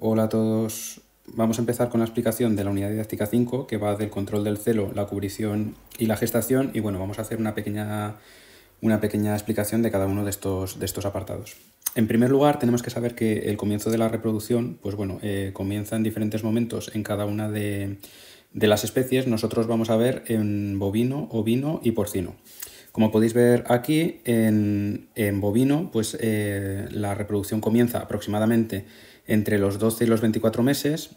Hola a todos. Vamos a empezar con la explicación de la unidad didáctica 5, que va del control del celo, la cubrición y la gestación. Y bueno, vamos a hacer una pequeña explicación de cada uno de estos apartados. En primer lugar, tenemos que saber que el comienzo de la reproducción, pues bueno, comienza en diferentes momentos en cada una de las especies. Nosotros vamos a ver en bovino, ovino y porcino. Como podéis ver aquí, en bovino, pues la reproducción comienza aproximadamente entre los 12 y los 24 meses.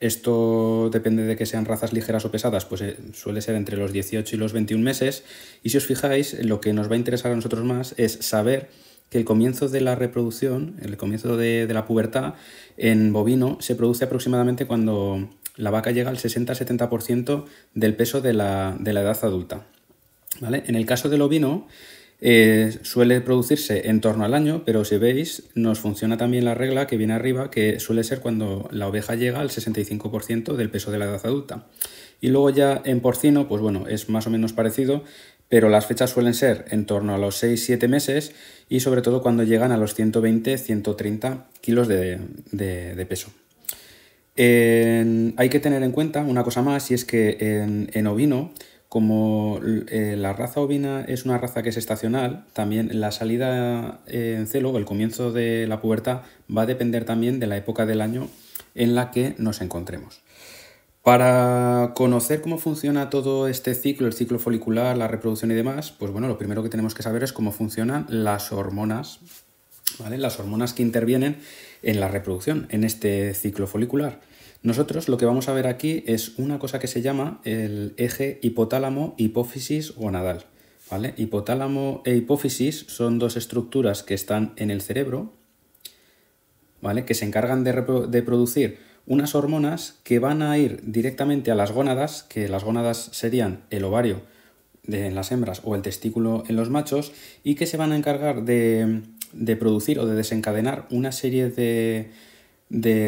Esto depende de que sean razas ligeras o pesadas, pues suele ser entre los 18 y los 21 meses. Y si os fijáis, lo que nos va a interesar a nosotros más es saber que el comienzo de la reproducción, el comienzo de la pubertad en bovino se produce aproximadamente cuando la vaca llega al 60-70% del peso de la edad adulta. ¿Vale? En el caso del ovino suele producirse en torno al año, pero si veis nos funciona también la regla que viene arriba, que suele ser cuando la oveja llega al 65% del peso de la edad adulta. Y luego ya en porcino, pues bueno, es más o menos parecido, pero las fechas suelen ser en torno a los 6-7 meses y sobre todo cuando llegan a los 120-130 kilos de peso. Hay que tener en cuenta una cosa más, y es que en ovino, como la raza ovina es una raza que es estacional, también la salida en celo, el comienzo de la pubertad, va a depender también de la época del año en la que nos encontremos. Para conocer cómo funciona todo este ciclo, el ciclo folicular, la reproducción y demás, pues bueno, lo primero que tenemos que saber es cómo funcionan las hormonas, ¿vale? Las hormonas que intervienen en la reproducción, en este ciclo folicular. Nosotros lo que vamos a ver aquí es una cosa que se llama el eje hipotálamo-hipófisis gonadal, ¿vale? Hipotálamo e hipófisis son dos estructuras que están en el cerebro, ¿vale? Que se encargan de producir unas hormonas que van a ir directamente a las gónadas, que las gónadas serían el ovario en las hembras o el testículo en los machos, y que se van a encargar de producir o de desencadenar una serie de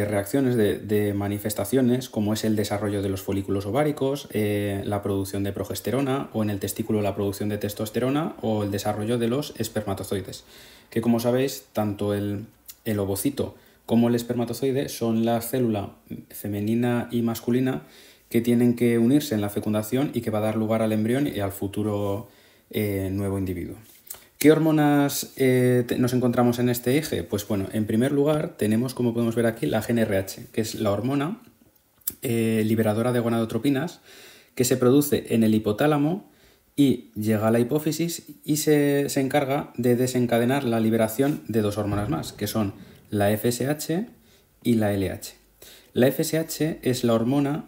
reacciones, de manifestaciones, como es el desarrollo de los folículos ováricos, la producción de progesterona, o en el testículo la producción de testosterona, o el desarrollo de los espermatozoides, que como sabéis, tanto el ovocito como el espermatozoide son la célula femenina y masculina que tienen que unirse en la fecundación y que va a dar lugar al embrión y al futuro nuevo individuo. ¿Qué hormonas nos encontramos en este eje? Pues bueno, en primer lugar tenemos, como podemos ver aquí, la GnRH, que es la hormona liberadora de gonadotropinas, que se produce en el hipotálamo y llega a la hipófisis y se encarga de desencadenar la liberación de dos hormonas más, que son la FSH y la LH. La FSH es la hormona,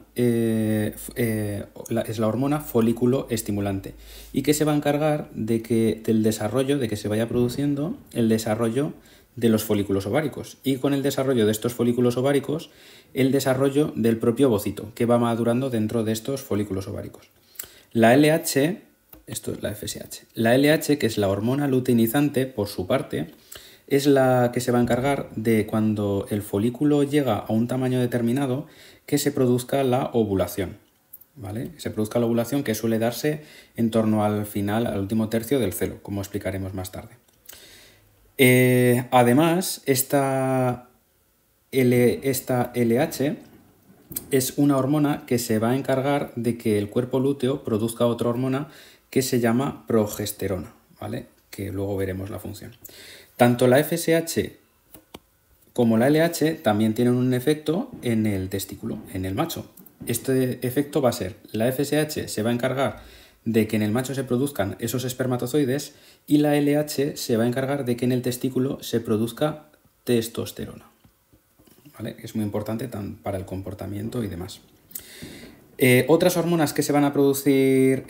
folículo estimulante, y que se va a encargar del desarrollo, de que se vaya produciendo el desarrollo de los folículos ováricos, y con el desarrollo de estos folículos ováricos el desarrollo del propio ovocito, que va madurando dentro de estos folículos ováricos. La LH, esto es la FSH, la LH, que es la hormona luteinizante, por su parte, es la que se va a encargar de, cuando el folículo llega a un tamaño determinado, que se produzca la ovulación, ¿vale? Se produzca la ovulación, que suele darse en torno al final, al último tercio del celo, como explicaremos más tarde. Además, esta LH es una hormona que se va a encargar de que el cuerpo lúteo produzca otra hormona que se llama progesterona, ¿vale? Que luego veremos la función. Tanto la FSH como la LH también tienen un efecto en el testículo, en el macho. Este efecto va a ser, la FSH se va a encargar de que en el macho se produzcan esos espermatozoides, y la LH se va a encargar de que en el testículo se produzca testosterona, ¿vale? Es muy importante para el comportamiento y demás. Otras hormonas que se van a producir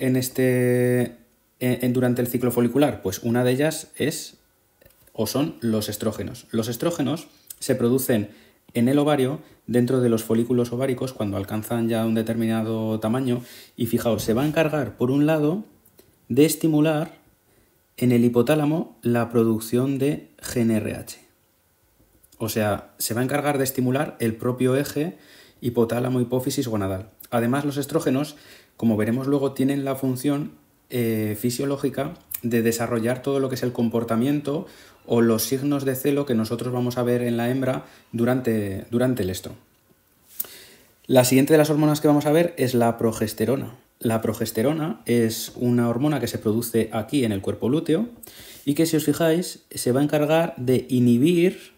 durante el ciclo folicular, pues una de ellas son los estrógenos. Los estrógenos se producen en el ovario, dentro de los folículos ováricos, cuando alcanzan ya un determinado tamaño, y fijaos, se va a encargar, por un lado, de estimular en el hipotálamo la producción de GnRH. O sea, se va a encargar de estimular el propio eje hipotálamo-hipófisis gonadal. Además, los estrógenos, como veremos luego, tienen la función fisiológica de desarrollar todo lo que es el comportamiento o los signos de celo que nosotros vamos a ver en la hembra durante el estro. La siguiente de las hormonas que vamos a ver es la progesterona. La progesterona es una hormona que se produce aquí en el cuerpo lúteo y que, si os fijáis, se va a encargar de inhibir,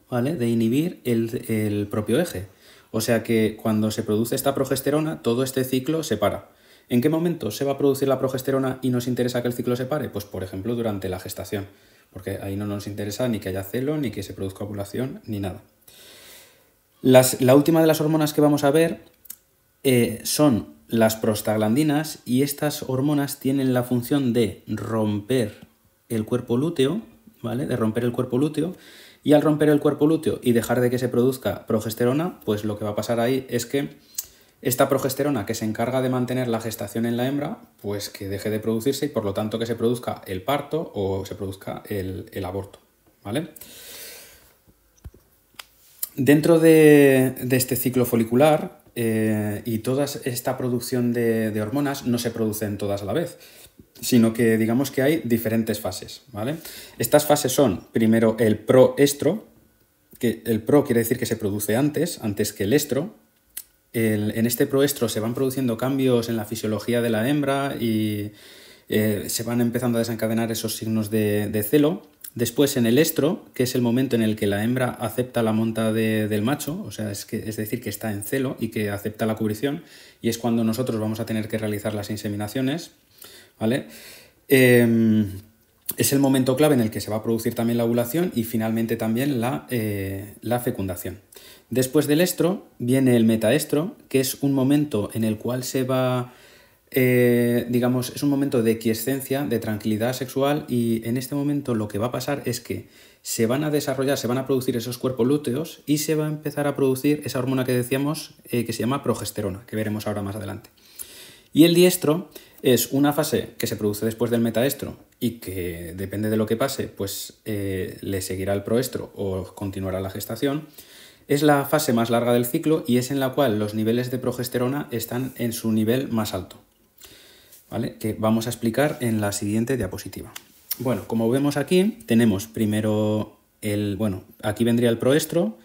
¿vale? De inhibir el propio eje. O sea que cuando se produce esta progesterona, todo este ciclo se para. ¿En qué momento se va a producir la progesterona y nos interesa que el ciclo se pare? Pues, por ejemplo, durante la gestación, porque ahí no nos interesa ni que haya celo, ni que se produzca ovulación, ni nada. La última de las hormonas que vamos a ver son las prostaglandinas, y estas hormonas tienen la función de romper el cuerpo lúteo, ¿vale? De romper el cuerpo lúteo, y al romper el cuerpo lúteo y dejar de que se produzca progesterona, pues lo que va a pasar ahí es que esta progesterona, que se encarga de mantener la gestación en la hembra, pues que deje de producirse y por lo tanto que se produzca el parto o se produzca el aborto, ¿vale? Dentro de este ciclo folicular y toda esta producción de hormonas no se producen todas a la vez, sino que digamos que hay diferentes fases, ¿vale? Estas fases son, primero, el proestro, que el pro quiere decir que se produce antes que el estro. En este proestro se van produciendo cambios en la fisiología de la hembra y se van empezando a desencadenar esos signos de celo. Después, en el estro, que es el momento en el que la hembra acepta la monta del macho, o sea, es decir, que está en celo y que acepta la cubrición, y es cuando nosotros vamos a tener que realizar las inseminaciones, ¿vale? Es el momento clave en el que se va a producir también la ovulación y finalmente también la fecundación. Después del estro viene el metaestro, que es un momento en el cual se va... es un momento de quiescencia, de tranquilidad sexual, y en este momento lo que va a pasar es que se van a producir esos cuerpos lúteos y se va a empezar a producir esa hormona que decíamos que se llama progesterona, que veremos ahora más adelante. Y el diestro es una fase que se produce después del metaestro y que, depende de lo que pase, pues le seguirá el proestro o continuará la gestación. Es la fase más larga del ciclo y es en la cual los niveles de progesterona están en su nivel más alto, ¿vale? Que vamos a explicar en la siguiente diapositiva. Bueno, como vemos aquí, tenemos primero aquí vendría el proestro,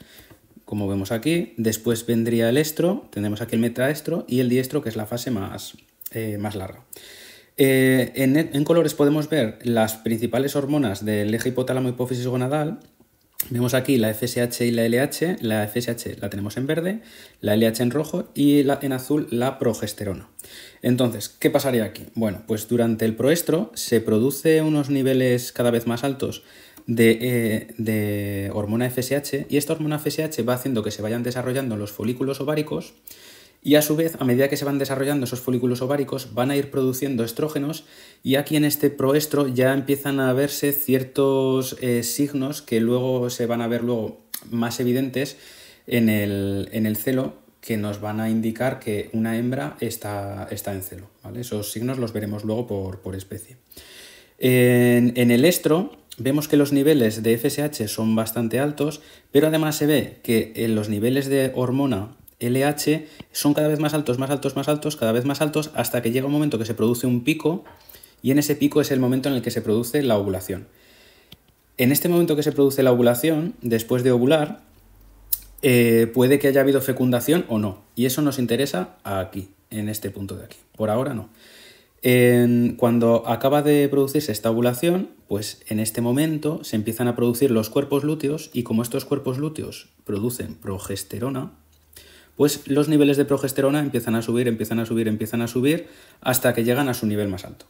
como vemos aquí, después vendría el estro, tenemos aquí el metaestro y el diestro, que es la fase más larga. En colores podemos ver las principales hormonas del eje hipotálamo hipófisis gonadal. Vemos aquí la FSH y la LH. La FSH la tenemos en verde, la LH en rojo y en azul la progesterona. Entonces, ¿qué pasaría aquí? Bueno, pues durante el proestro se produce unos niveles cada vez más altos de hormona FSH, y esta hormona FSH va haciendo que se vayan desarrollando los folículos ováricos, y a su vez, a medida que se van desarrollando esos folículos ováricos, van a ir produciendo estrógenos, y aquí en este proestro ya empiezan a verse ciertos signos que luego se van a ver más evidentes en el celo, que nos van a indicar que una hembra está en celo, ¿vale? Esos signos los veremos luego por especie. En el estro vemos que los niveles de FSH son bastante altos, pero además se ve que los niveles de hormona LH son cada vez más altos, cada vez más altos, hasta que llega un momento que se produce un pico, y en ese pico es el momento en el que se produce la ovulación. En este momento que se produce la ovulación, después de ovular, puede que haya habido fecundación o no, y eso nos interesa aquí, en este punto de aquí. Por ahora no. Cuando acaba de producirse esta ovulación, pues en este momento se empiezan a producir los cuerpos lúteos, y como estos cuerpos lúteos producen progesterona, pues los niveles de progesterona empiezan a subir hasta que llegan a su nivel más alto.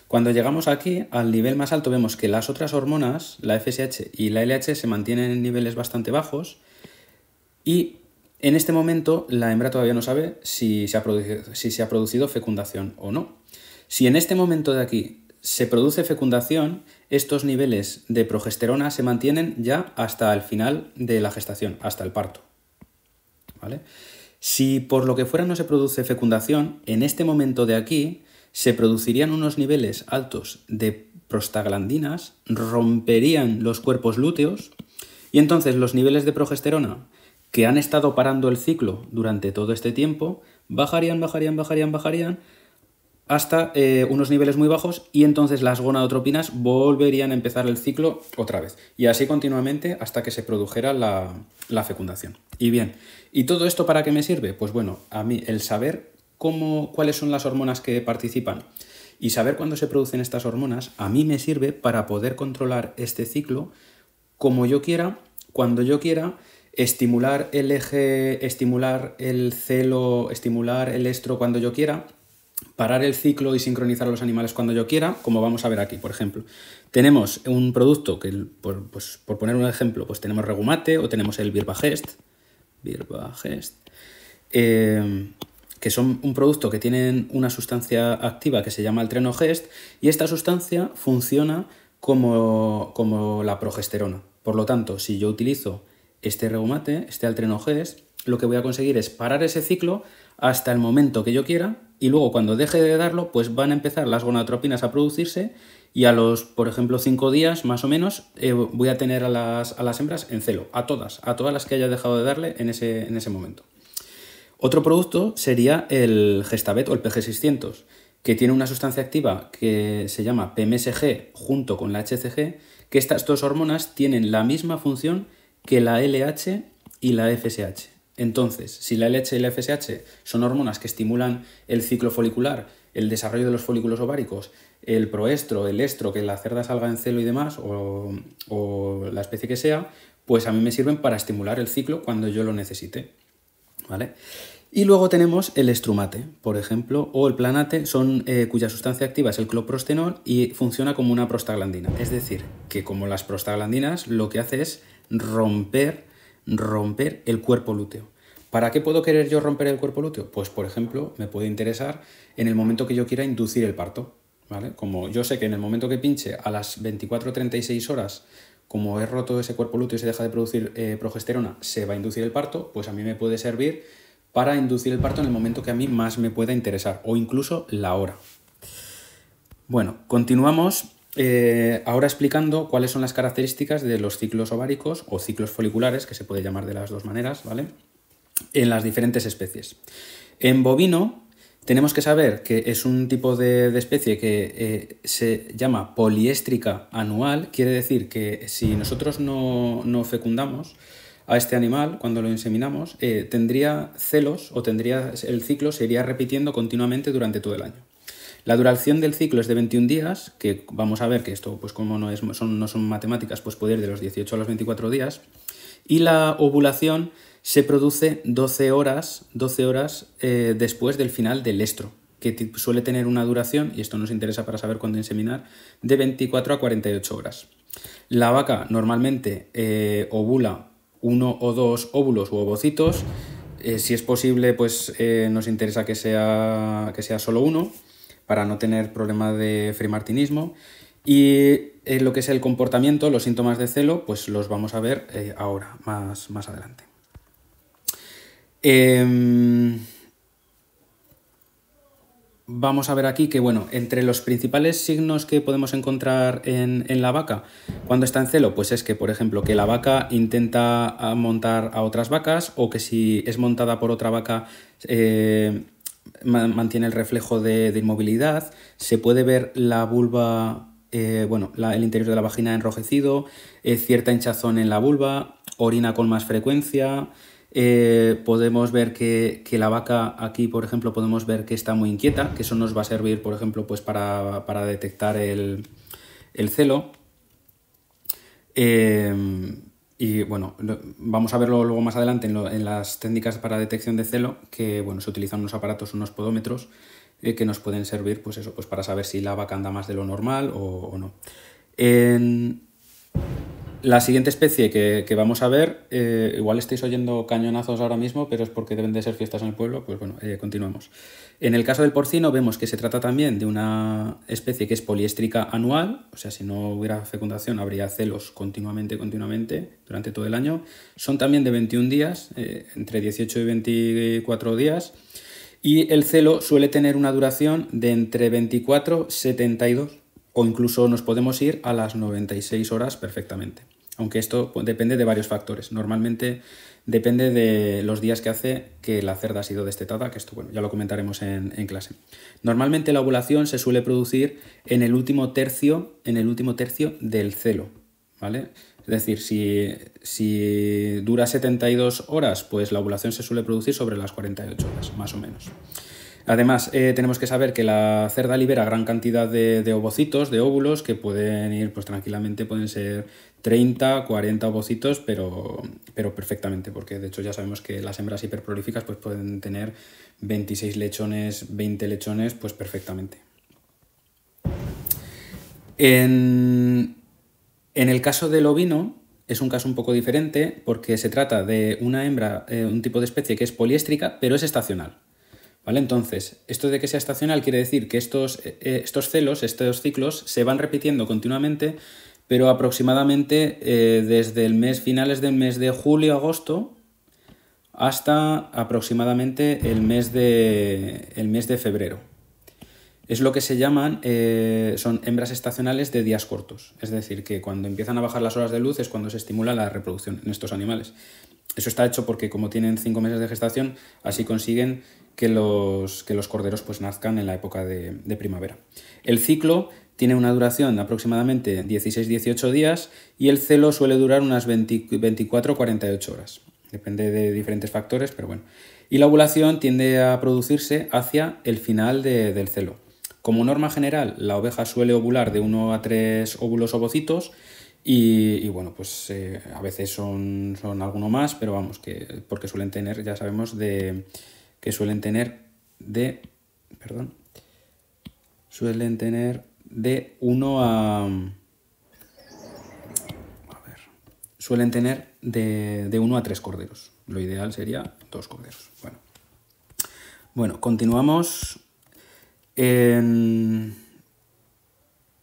Cuando llegamos aquí al nivel más alto, vemos que las otras hormonas, la FSH y la LH, se mantienen en niveles bastante bajos, y en este momento la hembra todavía no sabe si se ha producido fecundación o no. Si en este momento de aquí se produce fecundación, estos niveles de progesterona se mantienen ya hasta el final de la gestación, hasta el parto, ¿vale? Si por lo que fuera no se produce fecundación, en este momento de aquí se producirían unos niveles altos de prostaglandinas, romperían los cuerpos lúteos, y entonces los niveles de progesterona, que han estado parando el ciclo durante todo este tiempo, bajarían hasta unos niveles muy bajos y entonces las gonadotropinas volverían a empezar el ciclo otra vez. Y así continuamente hasta que se produjera la fecundación. Y bien, ¿y todo esto para qué me sirve? Pues bueno, a mí el saber cuáles son las hormonas que participan y saber cuándo se producen estas hormonas, a mí me sirve para poder controlar este ciclo como yo quiera, cuando yo quiera, estimular el eje, estimular el celo, estimular el estro cuando yo quiera, parar el ciclo y sincronizar a los animales cuando yo quiera, como vamos a ver aquí, por ejemplo. Tenemos un producto que, por poner un ejemplo, pues tenemos Regumate o tenemos el Virbagest, que son un producto que tienen una sustancia activa que se llama Altrenogest y esta sustancia funciona como la progesterona. Por lo tanto, si yo utilizo este Regumate, este Altrenogest, lo que voy a conseguir es parar ese ciclo hasta el momento que yo quiera y luego cuando deje de darlo, pues van a empezar las gonadotropinas a producirse y a los, por ejemplo, 5 días más o menos, voy a tener a las hembras en celo, a todas las que haya dejado de darle en ese momento. Otro producto sería el Gestabet o el PG600, que tiene una sustancia activa que se llama PMSG junto con la HCG, que estas dos hormonas tienen la misma función que la LH y la FSH. Entonces, si la LH y la FSH son hormonas que estimulan el ciclo folicular, el desarrollo de los folículos ováricos, el proestro, el estro, que la cerda salga en celo y demás, o la especie que sea, pues a mí me sirven para estimular el ciclo cuando yo lo necesite, ¿vale? Y luego tenemos el Estrumate, por ejemplo, o el Planate, cuya sustancia activa es el cloprostenol y funciona como una prostaglandina. Es decir, que como las prostaglandinas, lo que hace es romper el cuerpo lúteo. ¿Para qué puedo querer yo romper el cuerpo lúteo? Pues, por ejemplo, me puede interesar en el momento que yo quiera inducir el parto, ¿vale? Como yo sé que en el momento que pinche a las 24-36 horas, como he roto ese cuerpo lúteo y se deja de producir progesterona, se va a inducir el parto, pues a mí me puede servir para inducir el parto en el momento que a mí más me pueda interesar, o incluso la hora. Bueno, continuamos ahora explicando cuáles son las características de los ciclos ováricos o ciclos foliculares, que se puede llamar de las dos maneras, ¿vale? En las diferentes especies. En bovino tenemos que saber que es un tipo de especie que se llama poliéstrica anual, quiere decir que si nosotros no fecundamos a este animal, cuando lo inseminamos, tendría celos o el ciclo se iría repitiendo continuamente durante todo el año. La duración del ciclo es de 21 días, que vamos a ver que esto, pues como no son matemáticas, pues puede ir de los 18 a los 24 días, y la ovulación se produce 12 horas después del final del estro, que suele tener una duración, y esto nos interesa para saber cuándo inseminar, de 24 a 48 horas. La vaca normalmente ovula 1 o 2 óvulos u ovocitos. Si es posible, pues nos interesa que sea solo uno, para no tener problema de frimartinismo. Y lo que es el comportamiento, los síntomas de celo, pues los vamos a ver ahora, más adelante. Vamos a ver aquí que, bueno, entre los principales signos que podemos encontrar en la vaca cuando está en celo, pues es que, por ejemplo, que la vaca intenta montar a otras vacas, o que si es montada por otra vaca mantiene el reflejo de inmovilidad. Se puede ver la vulva, el interior de la vagina enrojecido, cierta hinchazón en la vulva, orina con más frecuencia. Podemos ver que la vaca aquí, por ejemplo, podemos ver que está muy inquieta, que eso nos va a servir, por ejemplo, pues para detectar el celo. Y bueno, vamos a verlo luego más adelante en las técnicas para detección de celo, que bueno, se utilizan unos aparatos, unos podómetros, que nos pueden servir, pues eso, pues para saber si la vaca anda más de lo normal o no. La siguiente especie que vamos a ver, igual estáis oyendo cañonazos ahora mismo, pero es porque deben de ser fiestas en el pueblo, pues bueno, continuamos. En el caso del porcino vemos que se trata también de una especie que es poliéstrica anual, o sea, si no hubiera fecundación habría celos continuamente durante todo el año. Son también de 21 días, entre 18 y 24 días, y el celo suele tener una duración de entre 24 y 72, o incluso nos podemos ir a las 96 horas perfectamente. Aunque esto depende de varios factores. Normalmente depende de los días que hace que la cerda ha sido destetada, que esto bueno, ya lo comentaremos en clase. Normalmente la ovulación se suele producir en el último tercio del celo, ¿vale? Es decir, si dura 72 horas, pues la ovulación se suele producir sobre las 48 horas, más o menos. Además, tenemos que saber que la cerda libera gran cantidad de ovocitos, de óvulos, que pueden ir, pues tranquilamente, pueden ser 30, 40 ovocitos, pero perfectamente, porque de hecho ya sabemos que las hembras hiperprolíficas pues pueden tener 26 lechones, 20 lechones, pues perfectamente. En el caso del ovino es un caso un poco diferente porque se trata de una hembra, un tipo de especie que es poliéstrica, pero es estacional. ¿Vale? Entonces, esto de que sea estacional quiere decir que estos celos, estos ciclos, se van repitiendo continuamente, pero aproximadamente desde finales del mes de julio-agosto hasta aproximadamente el mes de febrero. Es lo que se llaman, son hembras estacionales de días cortos. Es decir, que cuando empiezan a bajar las horas de luz es cuando se estimula la reproducción en estos animales. Eso está hecho porque como tienen 5 meses de gestación, así consiguen que los corderos pues nazcan en la época de primavera. El ciclo tiene una duración de aproximadamente 16-18 días y el celo suele durar unas 24-48 horas. Depende de diferentes factores, pero bueno. Y la ovulación tiende a producirse hacia el final del celo. Como norma general, la oveja suele ovular de 1 a 3 óvulos ovocitos y bueno, pues a veces son alguno más, pero vamos, porque suelen tener, ya sabemos, suelen tener de 1 a... Suelen tener de 1 a 3 corderos. Lo ideal sería 2 corderos. Bueno, continuamos.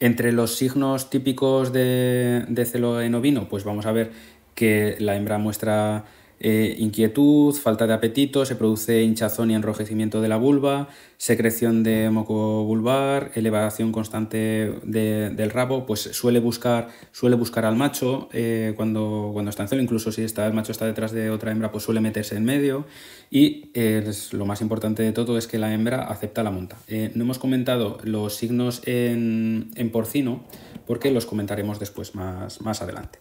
Entre los signos típicos de celo en ovino, pues vamos a ver que la hembra muestra inquietud, falta de apetito, se produce hinchazón y enrojecimiento de la vulva, secreción de moco vulvar, elevación constante del rabo, pues suele buscar al macho cuando está en celo, incluso si el macho está detrás de otra hembra, pues suele meterse en medio y lo más importante de todo es que la hembra acepta la monta. No hemos comentado los signos en porcino porque los comentaremos después, más adelante.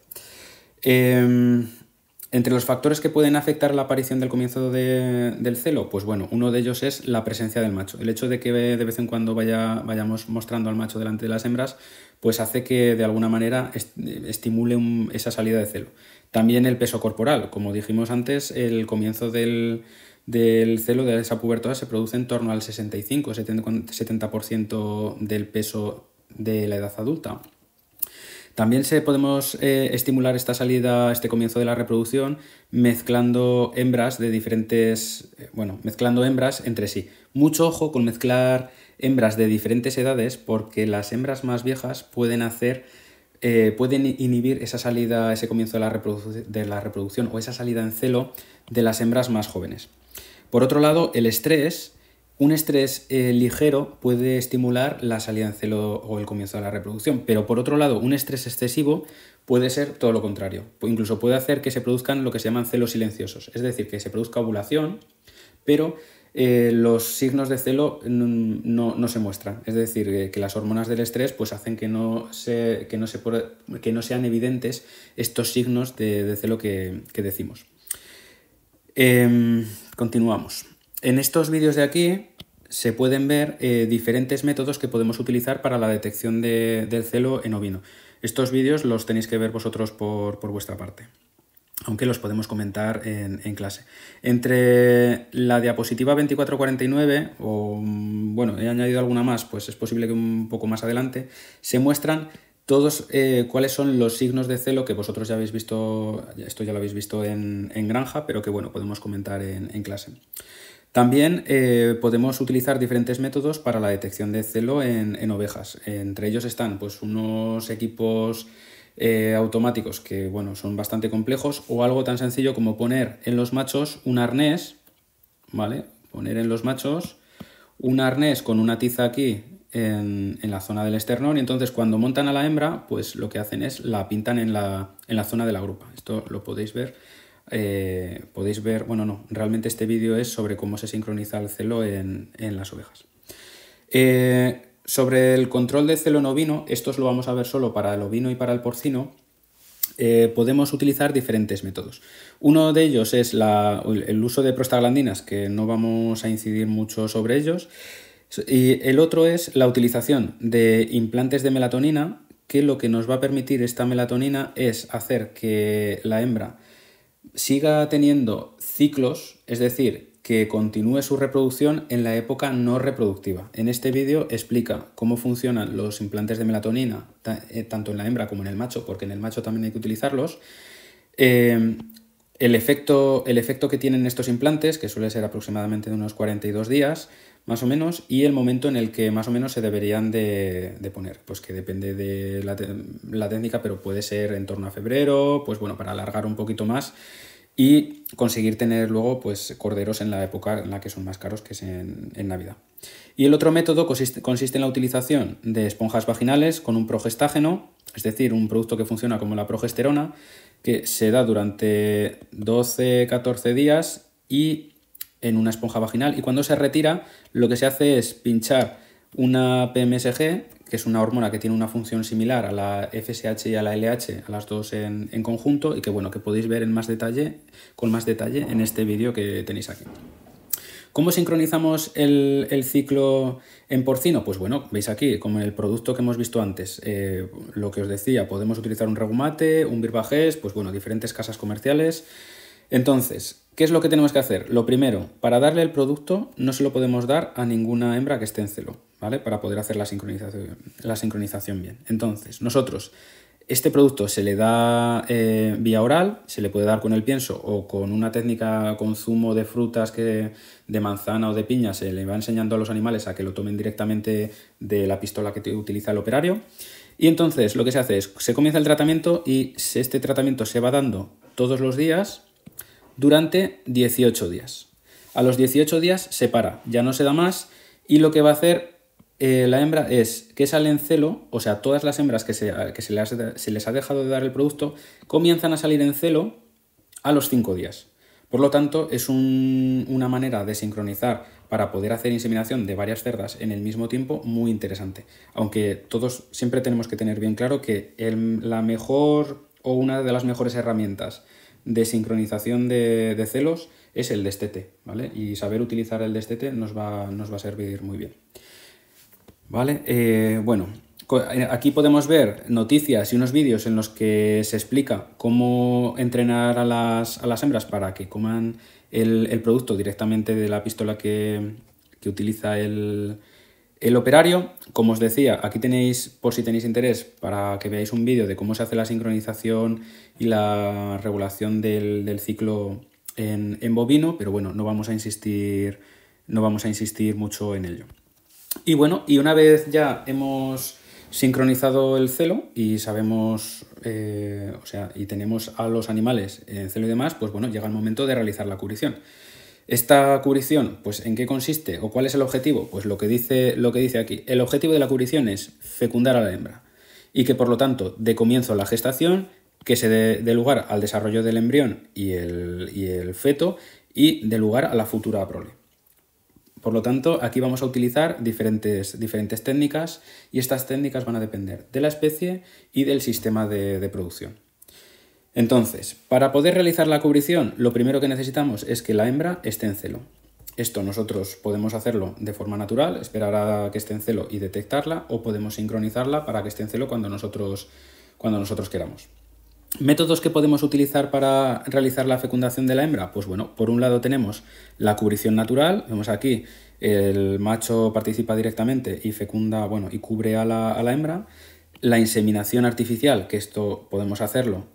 Entre los factores que pueden afectar la aparición del comienzo del celo, pues bueno, uno de ellos es la presencia del macho. El hecho de que de vez en cuando vayamos mostrando al macho delante de las hembras, pues hace que de alguna manera estimule esa salida de celo. También el peso corporal. Como dijimos antes, el comienzo del celo, de esa pubertad, se produce en torno al 65-70% del peso de la edad adulta. También podemos estimular esta salida, este comienzo de la reproducción, mezclando hembras mezclando hembras entre sí. Mucho ojo con mezclar hembras de diferentes edades, porque las hembras más viejas pueden inhibir esa salida, ese comienzo de la reproducción o esa salida en celo de las hembras más jóvenes. Por otro lado, un estrés ligero puede estimular la salida en celo o el comienzo de la reproducción, pero por otro lado, un estrés excesivo puede ser todo lo contrario. Incluso puede hacer que se produzcan lo que se llaman celos silenciosos, es decir, que se produzca ovulación, pero los signos de celo no se muestran. Es decir, que las hormonas del estrés pues, hacen que no sean evidentes estos signos de celo que decimos. Continuamos. En estos vídeos de aquí se pueden ver diferentes métodos que podemos utilizar para la detección del celo en ovino. Estos vídeos los tenéis que ver vosotros por vuestra parte, aunque los podemos comentar en clase. Entre la diapositiva 2449, o bueno, he añadido alguna más, pues es posible que un poco más adelante, se muestran todos cuáles son los signos de celo que vosotros ya habéis visto, esto ya lo habéis visto en granja, pero que bueno, podemos comentar en clase. También podemos utilizar diferentes métodos para la detección de celo en ovejas. Entre ellos están pues, unos equipos automáticos que bueno, son bastante complejos, o algo tan sencillo como poner en los machos un arnés, ¿vale? Poner en los machos un arnés con una tiza aquí en la zona del esternón, y entonces cuando montan a la hembra, pues lo que hacen es la pintan en la zona de la grupa. Esto lo podéis ver podéis ver, bueno, no, realmente este vídeo es sobre cómo se sincroniza el celo en las ovejas. Sobre el control de celo en ovino, esto lo vamos a ver solo para el ovino y para el porcino. Podemos utilizar diferentes métodos. Uno de ellos es el uso de prostaglandinas, que no vamos a incidir mucho sobre ellos. Y el otro es la utilización de implantes de melatonina, que lo que nos va a permitir esta melatonina es hacer que la hembra siga teniendo ciclos, es decir, que continúe su reproducción en la época no reproductiva. En este vídeo explica cómo funcionan los implantes de melatonina, tanto en la hembra como en el macho, porque en el macho también hay que utilizarlos. El efecto que tienen estos implantes, que suele ser aproximadamente de unos 42 días, más o menos, y el momento en el que más o menos se deberían de poner, pues que depende de la técnica, pero puede ser en torno a febrero, pues bueno, para alargar un poquito más y conseguir tener luego pues corderos en la época en la que son más caros, que es en Navidad. Y el otro método consiste en la utilización de esponjas vaginales con un progestágeno, es decir, un producto que funciona como la progesterona, que se da durante 12-14 días y en una esponja vaginal, y cuando se retira lo que se hace es pinchar una PMSG, que es una hormona que tiene una función similar a la FSH y a la LH, a las dos en conjunto, y que bueno, que podéis ver con más detalle en este vídeo que tenéis aquí. ¿Cómo sincronizamos el ciclo en porcino? Pues bueno, veis aquí, como en el producto que hemos visto antes, lo que os decía, podemos utilizar un regumate, un Virbagés, pues bueno, diferentes casas comerciales. Entonces, ¿qué es lo que tenemos que hacer? Lo primero, para darle el producto no se lo podemos dar a ninguna hembra que esté en celo, ¿vale? Para poder hacer la sincronización bien. Entonces, nosotros, este producto se le da vía oral, se le puede dar con el pienso o con una técnica con zumo de frutas, de manzana o de piña, se le va enseñando a los animales a que lo tomen directamente de la pistola que utiliza el operario. Y entonces lo que se hace es, se comienza el tratamiento y este tratamiento se va dando todos los días durante 18 días. A los 18 días se para, ya no se da más, y lo que va a hacer la hembra es que sale en celo, o sea, todas las hembras que se les ha dejado de dar el producto comienzan a salir en celo a los 5 días. Por lo tanto, es una manera de sincronizar para poder hacer inseminación de varias cerdas en el mismo tiempo muy interesante. Aunque todos siempre tenemos que tener bien claro que la mejor o una de las mejores herramientas de sincronización de celos es el destete, ¿vale? Y saber utilizar el destete nos va a servir muy bien. ¿Vale? Bueno, aquí podemos ver noticias y unos vídeos en los que se explica cómo entrenar a las hembras para que coman el producto directamente de la pistola que utiliza el operario. Como os decía, aquí tenéis, por si tenéis interés, para que veáis un vídeo de cómo se hace la sincronización y la regulación del ciclo en bovino, pero bueno, no vamos a insistir mucho en ello. Y bueno, y una vez ya hemos sincronizado el celo y sabemos, y tenemos a los animales en celo y demás, pues bueno, llega el momento de realizar la cubrición. Esta cubrición, pues ¿en qué consiste o cuál es el objetivo? Pues lo que dice aquí. El objetivo de la cubrición es fecundar a la hembra y que por lo tanto dé comienzo a la gestación, que se dé lugar al desarrollo del embrión y el feto y dé lugar a la futura prole. Por lo tanto, aquí vamos a utilizar diferentes técnicas y estas técnicas van a depender de la especie y del sistema de producción. Entonces, para poder realizar la cubrición, lo primero que necesitamos es que la hembra esté en celo. Esto nosotros podemos hacerlo de forma natural, esperar a que esté en celo y detectarla, o podemos sincronizarla para que esté en celo cuando nosotros queramos. ¿Métodos que podemos utilizar para realizar la fecundación de la hembra? Pues bueno, por un lado tenemos la cubrición natural. Vemos aquí, el macho participa directamente y fecunda, bueno, y cubre a la hembra. La inseminación artificial, que esto podemos hacerlo,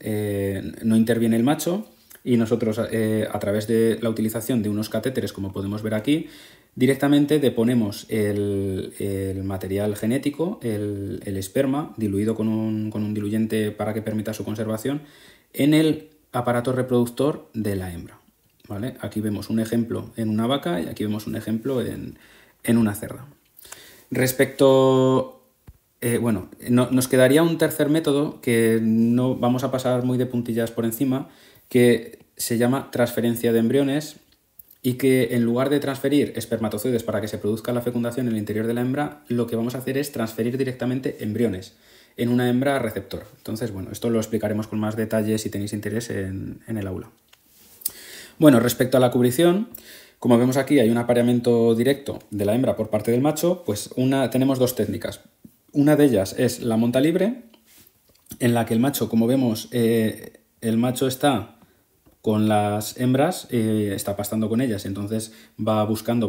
no interviene el macho y nosotros a través de la utilización de unos catéteres, como podemos ver aquí, directamente deponemos el material genético, el esperma, diluido con un diluyente para que permita su conservación, en el aparato reproductor de la hembra, ¿vale? Aquí vemos un ejemplo en una vaca y aquí vemos un ejemplo en una cerda. Respecto... nos quedaría un tercer método que no vamos a pasar muy de puntillas por encima, que se llama transferencia de embriones y que en lugar de transferir espermatozoides para que se produzca la fecundación en el interior de la hembra, lo que vamos a hacer es transferir directamente embriones en una hembra receptora. Entonces, bueno, esto lo explicaremos con más detalle si tenéis interés en el aula. Bueno, respecto a la cubrición, como vemos aquí hay un apareamiento directo de la hembra por parte del macho, pues tenemos dos técnicas. Una de ellas es la monta libre, en la que el macho, como vemos, el macho está con las hembras, está pastando con ellas, entonces va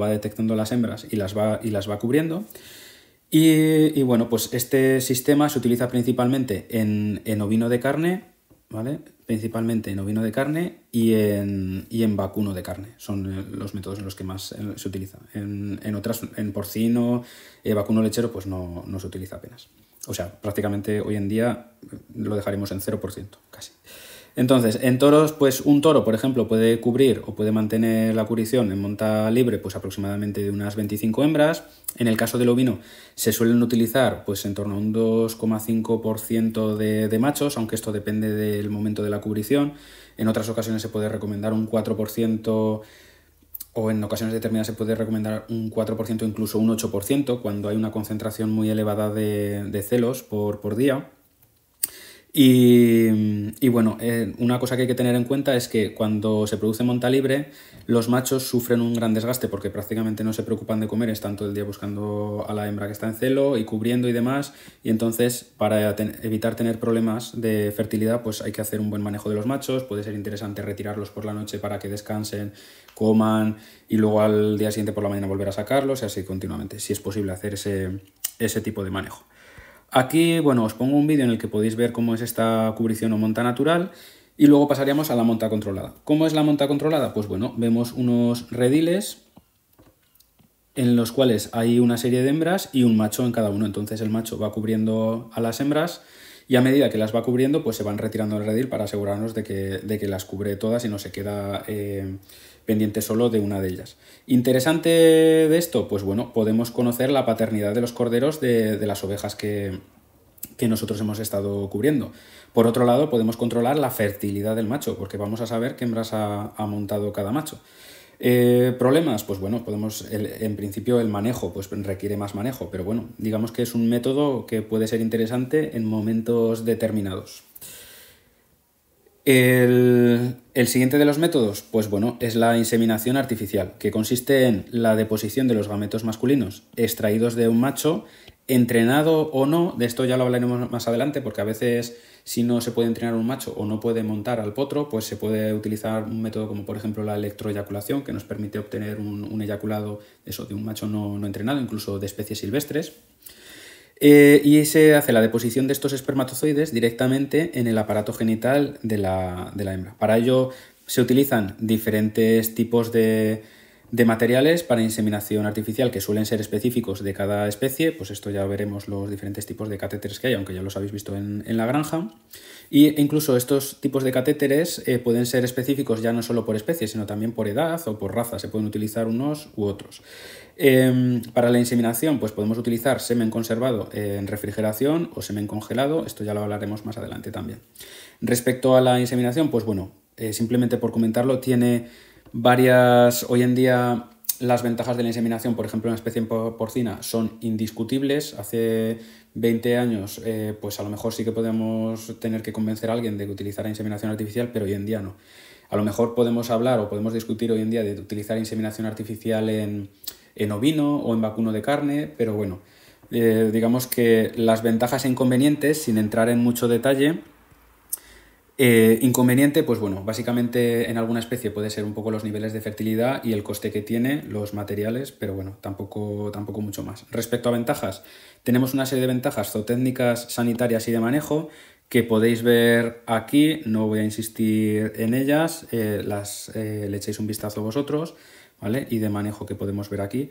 detectando las hembras y las va cubriendo. Y bueno, pues este sistema se utiliza principalmente en ovino de carne, ¿vale? Principalmente en ovino de carne y en vacuno de carne. Son los métodos en los que más se utiliza. En porcino, vacuno lechero, pues no se utiliza apenas. O sea, prácticamente hoy en día lo dejaremos en 0%, casi. Entonces, en toros, pues un toro, por ejemplo, puede cubrir o puede mantener la cubrición en monta libre pues aproximadamente de unas 25 hembras. En el caso del ovino se suelen utilizar pues en torno a un 2,5% de machos, aunque esto depende del momento de la cubrición. En otras ocasiones se puede recomendar un 4%, o en ocasiones determinadas se puede recomendar un 4%, incluso un 8%, cuando hay una concentración muy elevada de celos por día. Y bueno, una cosa que hay que tener en cuenta es que cuando se produce monta libre, los machos sufren un gran desgaste porque prácticamente no se preocupan de comer, están todo el día buscando a la hembra que está en celo y cubriendo y demás, y entonces para evitar tener problemas de fertilidad pues hay que hacer un buen manejo de los machos. Puede ser interesante retirarlos por la noche para que descansen, coman y luego al día siguiente por la mañana volver a sacarlos y así continuamente, si es posible hacer ese tipo de manejo. Aquí, bueno, os pongo un vídeo en el que podéis ver cómo es esta cubrición o monta natural y luego pasaríamos a la monta controlada. ¿Cómo es la monta controlada? Pues bueno, vemos unos rediles en los cuales hay una serie de hembras y un macho en cada uno. Entonces el macho va cubriendo a las hembras y a medida que las va cubriendo, pues se van retirando del redil para asegurarnos de que las cubre todas y no se queda pendiente solo de una de ellas. Interesante de esto, pues bueno, podemos conocer la paternidad de los corderos de las ovejas que nosotros hemos estado cubriendo. Por otro lado, podemos controlar la fertilidad del macho, porque vamos a saber qué hembras ha montado cada macho. ¿Problemas? Pues bueno, en principio el manejo pues requiere más manejo, pero bueno, digamos que es un método que puede ser interesante en momentos determinados. El siguiente de los métodos, pues bueno, es la inseminación artificial, que consiste en la deposición de los gametos masculinos extraídos de un macho, entrenado o no. De esto ya lo hablaremos más adelante, porque a veces si no se puede entrenar un macho o no puede montar al potro, pues se puede utilizar un método como por ejemplo la electroeyaculación, que nos permite obtener un eyaculado de un macho no entrenado, incluso de especies silvestres. Y se hace la deposición de estos espermatozoides directamente en el aparato genital de la hembra. Para ello se utilizan diferentes tipos de materiales para inseminación artificial que suelen ser específicos de cada especie. Pues esto ya veremos los diferentes tipos de catéteres que hay, aunque ya los habéis visto en la granja. E incluso estos tipos de catéteres pueden ser específicos ya no solo por especie, sino también por edad o por raza. Se pueden utilizar unos u otros. Para la inseminación pues podemos utilizar semen conservado en refrigeración o semen congelado. Esto ya lo hablaremos más adelante también. Respecto a la inseminación, pues bueno, simplemente por comentarlo, tiene varias... Hoy en día las ventajas de la inseminación, por ejemplo en la especie porcina, son indiscutibles. Hace 20 años pues a lo mejor sí que podemos tener que convencer a alguien de que utilizara inseminación artificial, pero hoy en día no. A lo mejor podemos hablar o podemos discutir hoy en día de utilizar inseminación artificial en ovino o en vacuno de carne, pero bueno, digamos que las ventajas e inconvenientes, sin entrar en mucho detalle. Inconveniente, pues bueno, básicamente en alguna especie puede ser un poco los niveles de fertilidad y el coste que tiene, los materiales, pero bueno, tampoco mucho más. Respecto a ventajas, tenemos una serie de ventajas zootécnicas, sanitarias y de manejo que podéis ver aquí. No voy a insistir en ellas, le echéis un vistazo vosotros, ¿vale? Y de manejo que podemos ver aquí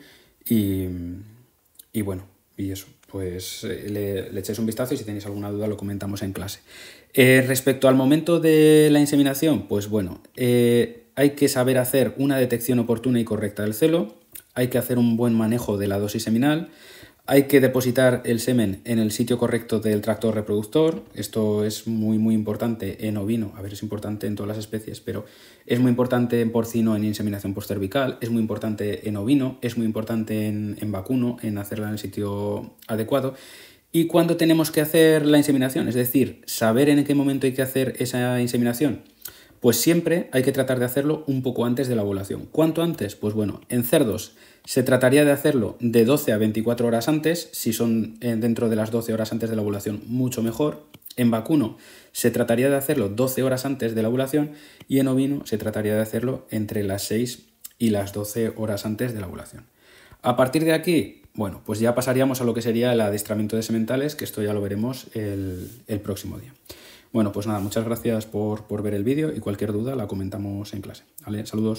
y bueno, y eso, pues le echéis un vistazo y si tenéis alguna duda lo comentamos en clase. Respecto al momento de la inseminación, pues bueno, hay que saber hacer una detección oportuna y correcta del celo, hay que hacer un buen manejo de la dosis seminal, Hay que depositar el semen en el sitio correcto del tracto reproductor. Esto es muy importante en ovino. A ver, es importante en todas las especies, pero es muy importante en porcino en inseminación postcervical, es muy importante en ovino, es muy importante en vacuno, en hacerla en el sitio adecuado. ¿Y cuándo tenemos que hacer la inseminación? Es decir, saber en qué momento hay que hacer esa inseminación. Pues siempre hay que tratar de hacerlo un poco antes de la ovulación. ¿Cuánto antes? Pues bueno, en cerdos se trataría de hacerlo de 12 a 24 horas antes. Si son dentro de las 12 horas antes de la ovulación, mucho mejor. En vacuno se trataría de hacerlo 12 horas antes de la ovulación y en ovino se trataría de hacerlo entre las 6 y las 12 horas antes de la ovulación. A partir de aquí, bueno, pues ya pasaríamos a lo que sería el adiestramiento de sementales, que esto ya lo veremos el próximo día. Bueno, pues nada, muchas gracias por ver el vídeo y cualquier duda la comentamos en clase. ¿Vale? Saludos.